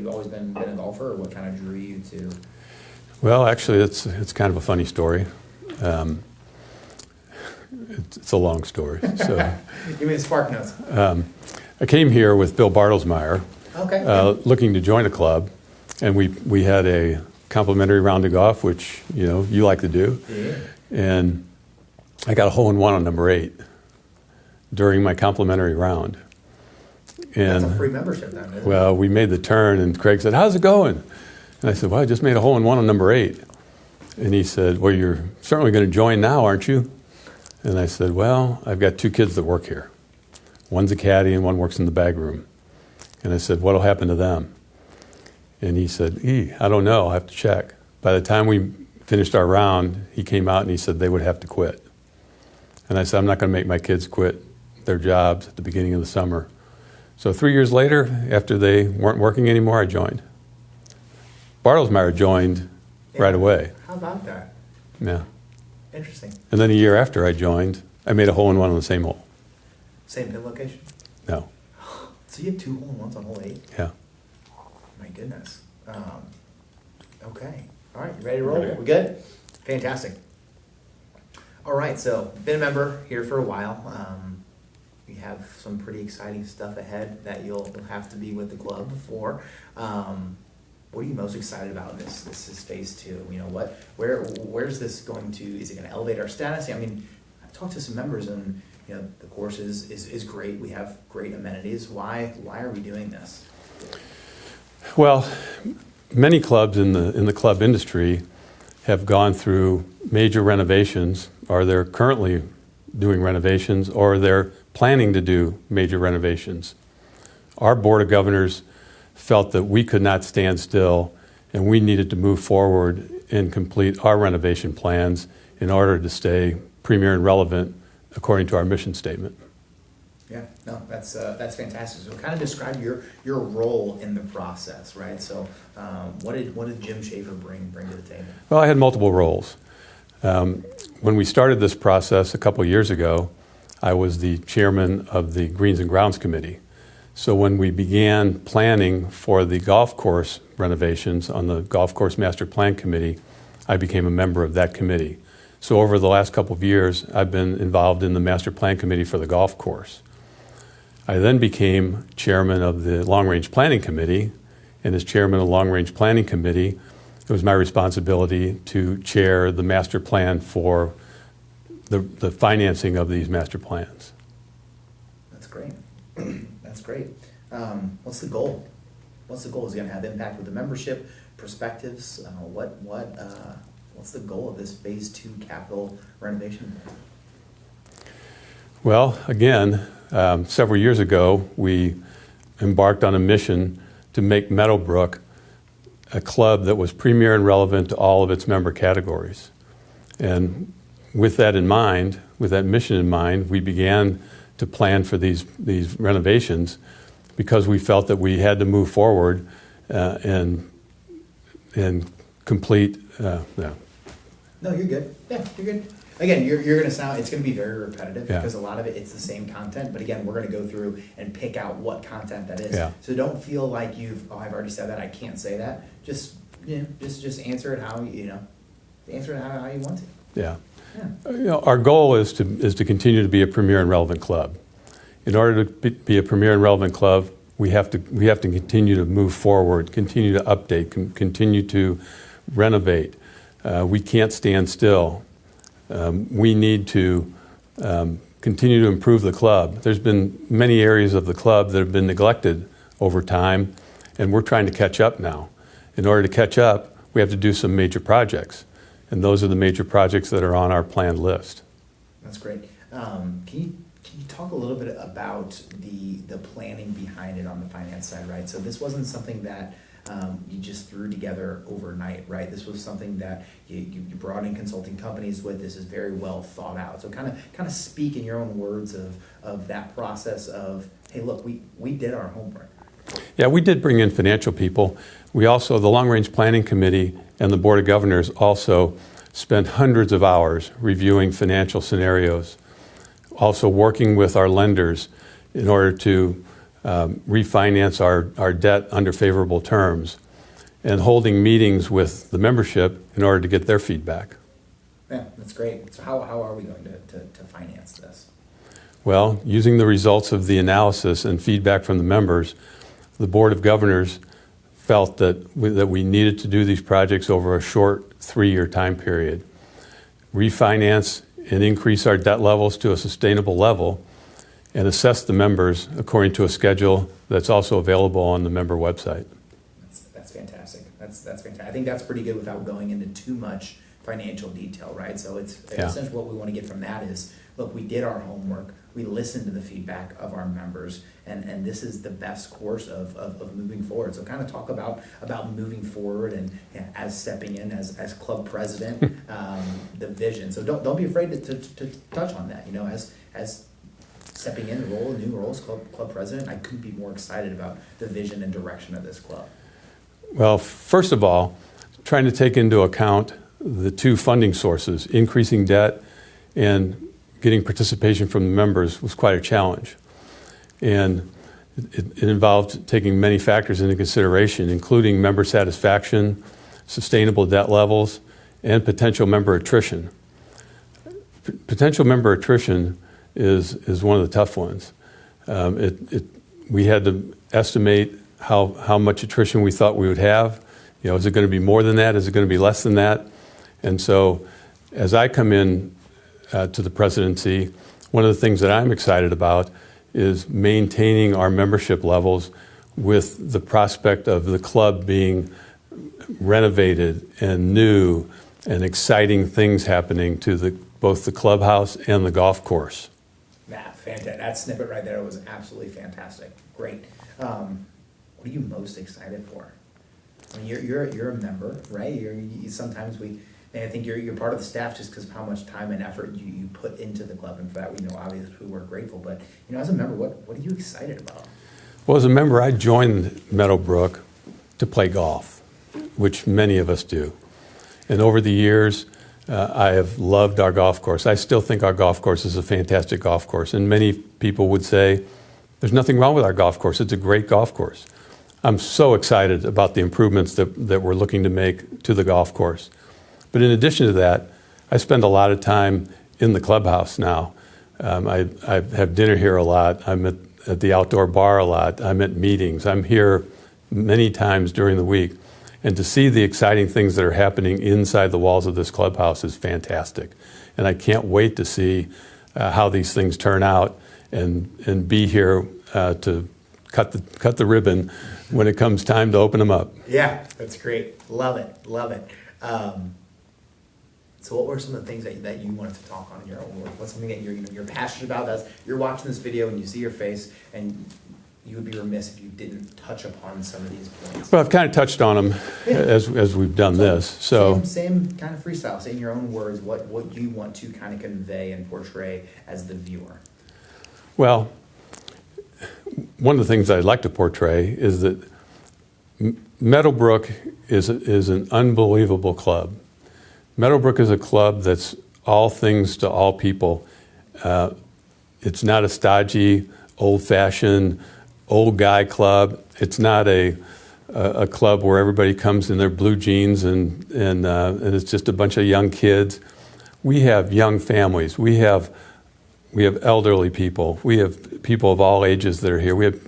you always been a golfer, or what kind of drew you to? Well, actually, it's kind of a funny story. It's a long story. So, Give me the spark notes. I came here with Bill Bartlesmeyer, Okay. looking to join a club, and we had a complimentary round of golf, which you like to do, Yeah. and I got a hole-in-one on number 8 during my complimentary round. That's And a free membership then, isn't it? well, we made the turn, and Craig said, "How's it going?" And I said, "Well, I just made a hole-in-one on number 8." And he said, "Well, you're certainly going to join now, aren't you?" And I said, "Well, I've got 2 kids that work here. One's a caddy and one works in the bag room." And I said, "What'll happen to them?" And he said, "I don't know. I'll have to check." By the time we finished our round, he came out and he said they would have to quit. And I said, "I'm not going to make my kids quit their jobs at the beginning of the summer." So 3 years later, after they weren't working anymore, I joined. Bartlesmeyer joined right away. How about that? Yeah. Interesting. And then a year after I joined, I made a hole-in-one on the same hole. Same pin location? No. So you have 2 hole-in-ones on hole 8? Yeah. My goodness. Okay. All right, you ready to roll? We good? Fantastic. All right, so been a member here for a while. We have some pretty exciting stuff ahead that you'll have to be with the club for. What are you most excited about? This is phase 2. Where's this going to? Is it going to elevate our status? I mean, I've talked to some members, and the course is great. We have great amenities. Why are we doing this? Well, many clubs in the club industry have gone through major renovations, or they're currently doing renovations, or they're planning to do major renovations. Our Board of Governors felt that we could not stand still, and we needed to move forward and complete our renovation plans in order to stay premier and relevant according to our mission statement. Yeah, no, that's fantastic. So kind of describe your role in the process, right? So what did Jim Schaefer bring to the table? Well, I had multiple roles. When we started this process a couple years ago, I was the chairman of the Greens and Grounds Committee. So when we began planning for the golf course renovations on the Golf Course Master Plan Committee, I became a member of that committee. So over the last couple of years, I've been involved in the Master Plan Committee for the golf course. I then became chairman of the Long Range Planning Committee, and as chairman of the Long Range Planning Committee, it was my responsibility to chair the master plan for the financing of these master plans. That's great. That's great. What's the goal? What's the goal? Is it going to have impact with the membership, perspectives? What's the goal of this phase 2 capital renovation? Well, again, several years ago, we embarked on a mission to make Meadowbrook a club that was premier and relevant to all of its member categories. And with that in mind, with that mission in mind, we began to plan for these renovations because we felt that we had to move forward and complete. No, you're good. Yeah, you're good. Again, you're going to sound, it's going to be very repetitive because a lot of it's the same content. But again, we're going to go through and pick out what content that is. Yeah. So don't feel like I've already said that, I can't say that. Just answer it how answer it how you want to. Yeah. Yeah. Our goal is to continue to be a premier and relevant club. In order to be a premier and relevant club, we have to continue to move forward, continue to update, continue to renovate. We can't stand still. We need to continue to improve the club. There's been many areas of the club that have been neglected over time, and we're trying to catch up now. In order to catch up, we have to do some major projects, and those are the major projects that are on our planned list. That's great. Can you talk a little bit about the planning behind it on the finance side, right? So this wasn't something that you just threw together overnight, right? This was something that you brought in consulting companies with. This is very well thought out. So kind of speak in your own words of that process of, hey, look, we did our homework. Yeah, we did bring in financial people. We also, the Long Range Planning Committee and the Board of Governors also spent hundreds of hours reviewing financial scenarios, also working with our lenders in order to refinance our debt under favorable terms, and holding meetings with the membership in order to get their feedback. Yeah, that's great. So how are we going to finance this? Well, using the results of the analysis and feedback from the members, the Board of Governors felt that we needed to do these projects over a short 3-year time period, refinance and increase our debt levels to a sustainable level, and assess the members according to a schedule that's also available on the member website. That's fantastic. That's fantastic. I think that's pretty good without going into too much financial detail, right? So it's essentially what we want to get from that is, look, we did our homework, we listened to the feedback of our members, and this is the best course of moving forward. So kind of talk about moving forward and as stepping in as club president, the vision. So don't be afraid to touch on that. As stepping in the role, new roles, club president, I couldn't be more excited about the vision and direction of this club. Well, first of all, trying to take into account the two funding sources, increasing debt and getting participation from the members, was quite a challenge. And it involved taking many factors into consideration, including member satisfaction, sustainable debt levels, and potential member attrition. Potential member attrition is one of the tough ones. We had to estimate how much attrition we thought we would have. Is it going to be more than that? Is it going to be less than that? And so as I come in to the presidency, one of the things that I'm excited about is maintaining our membership levels with the prospect of the club being renovated and new and exciting things happening to both the clubhouse and the golf course. Matt, fantastic. That snippet right there was absolutely fantastic. Great. What are you most excited for? I mean, you're a member, right? I think you're part of the staff just because of how much time and effort you put into the club, and for that we know obviously we're grateful. But as a member, what are you excited about? Well, as a member, I joined Meadowbrook to play golf, which many of us do. And over the years, I have loved our golf course. I still think our golf course is a fantastic golf course, and many people would say there's nothing wrong with our golf course. It's a great golf course. I'm so excited about the improvements that we're looking to make to the golf course. But in addition to that, I spend a lot of time in the clubhouse now. I have dinner here a lot. I'm at the outdoor bar a lot. I'm at meetings. I'm here many times during the week. And to see the exciting things that are happening inside the walls of this clubhouse is fantastic. And I can't wait to see how these things turn out and be here to cut the ribbon when it comes time to open them up. Yeah, that's great. Love it. So what were some of the things that you wanted to talk on in your own work? What's something that you're passionate about? That's you're watching this video and you see your face, and you would be remiss if you didn't touch upon some of these points. Well, I've kind of touched on them as we've done this. So same kind of freestyle. Say in your own words what you want to kind of convey and portray as the viewer. Well, one of the things I'd like to portray is that Meadowbrook is an unbelievable club. Meadowbrook is a club that's all things to all people. It's not a stodgy, old-fashioned, old guy club. It's not a club where everybody comes in their blue jeans and it's just a bunch of young kids. We have young families. We have elderly people. We have people of all ages that are here. We have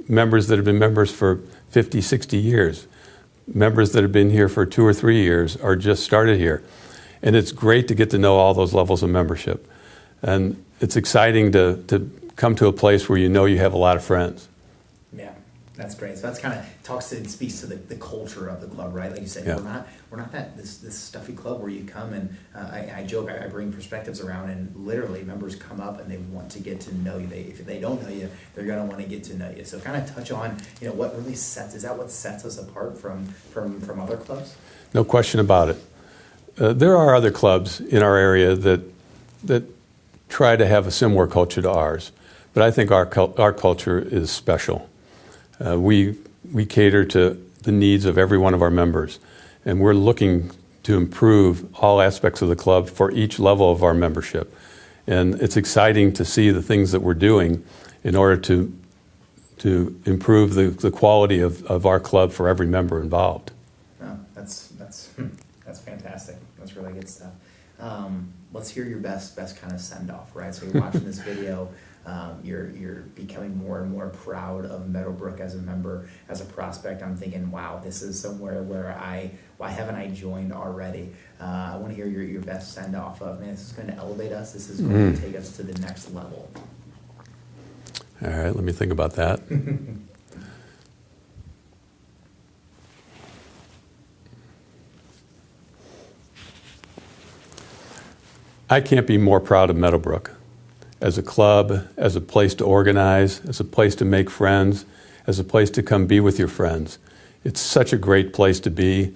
members that have been members for 50, 60 years. Members that have been here for 2 or 3 years or just started here. And it's great to get to know all those levels of membership. And it's exciting to come to a place where you have a lot of friends. Yeah, that's great. So that's kind of speaks to the culture of the club, right? Like you said, yeah. we're not this stuffy club where you come and I joke, I bring perspectives around, and literally members come up and they want to get to know you. If they don't know you, they're going to want to get to know you. So kind of touch on what really sets us apart from other clubs? No question about it. There are other clubs in our area that try to have a similar culture to ours, but I think our culture is special. We cater to the needs of every one of our members, and we're looking to improve all aspects of the club for each level of our membership. And it's exciting to see the things that we're doing in order to to improve the quality of our club for every member involved. Oh, that's fantastic. That's really good stuff. Let's hear your best kind of send off, right? So you're watching this video, you're becoming more and more proud of Meadowbrook as a member, as a prospect. I'm thinking, wow, this is somewhere where why haven't I joined already? I want to hear your best send off of, man, this is going to elevate us. This is going to take us to the next level. All right, let me think about that. I can't be more proud of Meadowbrook as a club, as a place to organize, as a place to make friends, as a place to come be with your friends. It's such a great place to be.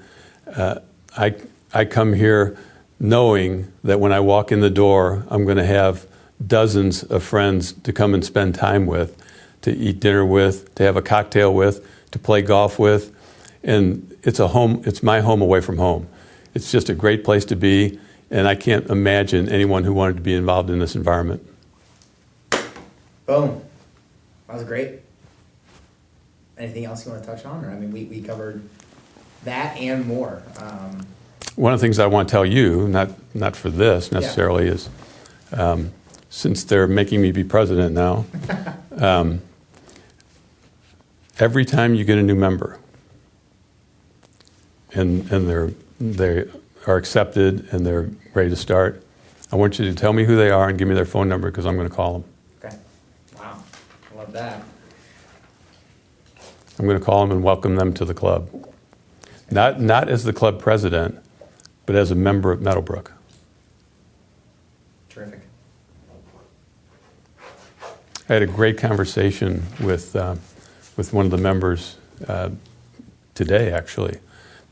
I come here knowing that when I walk in the door, I'm going to have dozens of friends to come and spend time with, to eat dinner with, to have a cocktail with, to play golf with. And it's my home away from home. It's just a great place to be, and I can't imagine anyone who wanted to be involved in this environment. Boom. That was great. Anything else you want to touch on? Or, I mean, we covered that and more. One of the things I want to tell you, not for this necessarily, is since they're making me be president now, every time you get a new member and they are accepted and they're ready to start, I want you to tell me who they are and give me their phone number because I'm going to call them. Okay. Wow. I love that. I'm going to call them and welcome them to the club. Not as the club president, but as a member of Meadowbrook. Terrific. I had a great conversation with one of the members today, actually,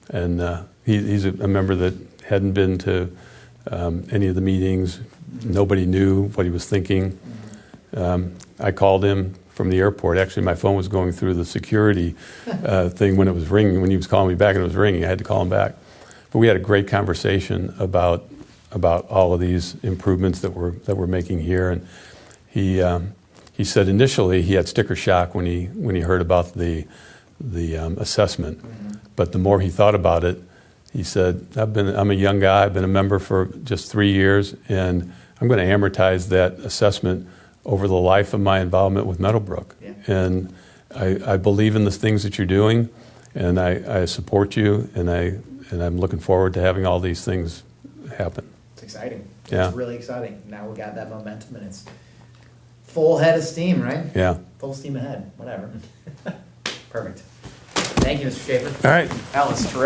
and he's a member that hadn't been to any of the meetings. Nobody knew what he was thinking. I called him from the airport. Actually, my phone was going through the security thing when it was ringing. When he was calling me back and it was ringing, I had to call him back. But we had a great conversation about all of these improvements that we're making here, and he said initially he had sticker shock when he heard about the assessment, but the more he thought about it, he said, I'm a young guy. I've been a member for just 3 years, and I'm going to amortize that assessment over the life of my involvement with Meadowbrook. Yeah. And I believe in the things that you're doing, and I support you, and I'm looking forward to having all these things happen. It's exciting. Yeah. It's really exciting. Now we got that momentum, and it's full head of steam, right? Yeah. Full steam ahead. Whatever. Perfect. Thank you, Mr. Schaefer. All right. That was terrific.